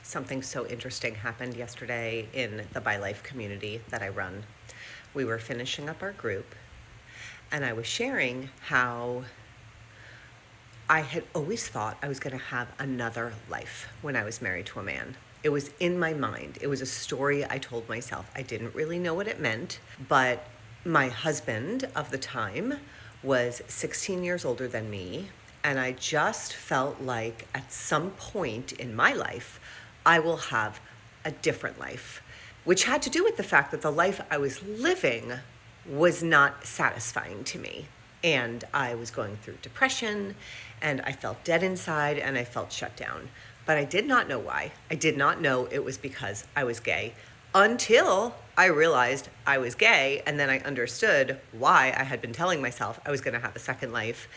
Something so interesting happened yesterday in the By Life community that I run. We were finishing up our group, and I was sharing how I had always thought I was going to have another life when I was married to a man. It was in my mind. It was a story I told myself. I didn't really know what it meant, but my husband of the time was 16 years older than me, and I just felt like at some point in my life, I will have a different life, which had to do with the fact that the life I was living was not satisfying to me. And I was going through depression, and I felt dead inside, and I felt shut down. But I did not know why. I did not know it was because I was gay until I realized I was gay, and then I understood why I had been telling myself I was going to have a second life.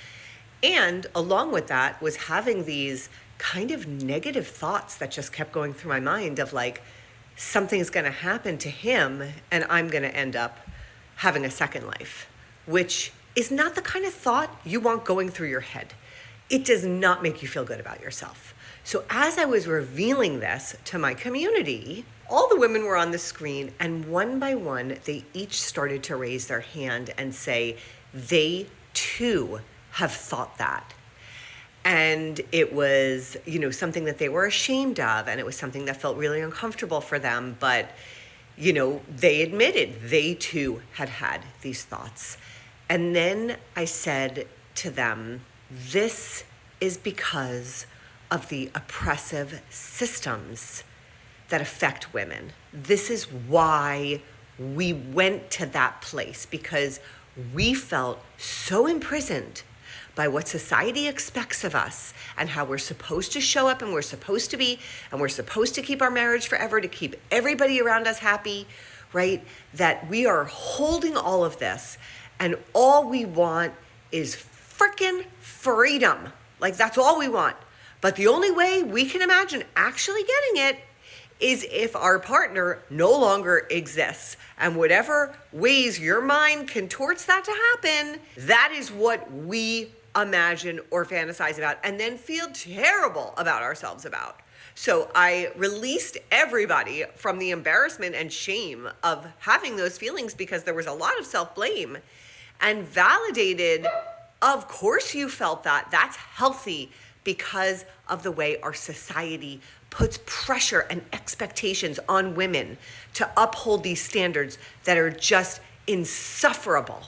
And along with that was having these kind of negative thoughts that just kept going through my mind of like, something's going to happen to him, and I'm going to end up having a second life, which is not the kind of thought you want going through your head. It does not make you feel good about yourself. So as I was revealing this to my community, all the women were on the screen, and one by one, they each started to raise their hand and say they too have thought that. And it was, something that they were ashamed of, and it was something that felt really uncomfortable for them. But, they admitted they too had had these thoughts. And then I said to them, this is because of the oppressive systems that affect women. This is why we went to that place, because we felt so imprisoned by what society expects of us and how we're supposed to show up and we're supposed to be, and we're supposed to keep our marriage forever, to keep everybody around us happy, right? That we are holding all of this, and all we want is freaking freedom. Like, that's all we want. But the only way we can imagine actually getting it is if our partner no longer exists. And whatever ways your mind contorts that to happen, that is what we imagine or fantasize about, and then feel terrible about ourselves about. So I released everybody from the embarrassment and shame of having those feelings, because there was a lot of self-blame, and validated, of course you felt that. That's healthy, because of the way our society puts pressure and expectations on women to uphold these standards that are just insufferable.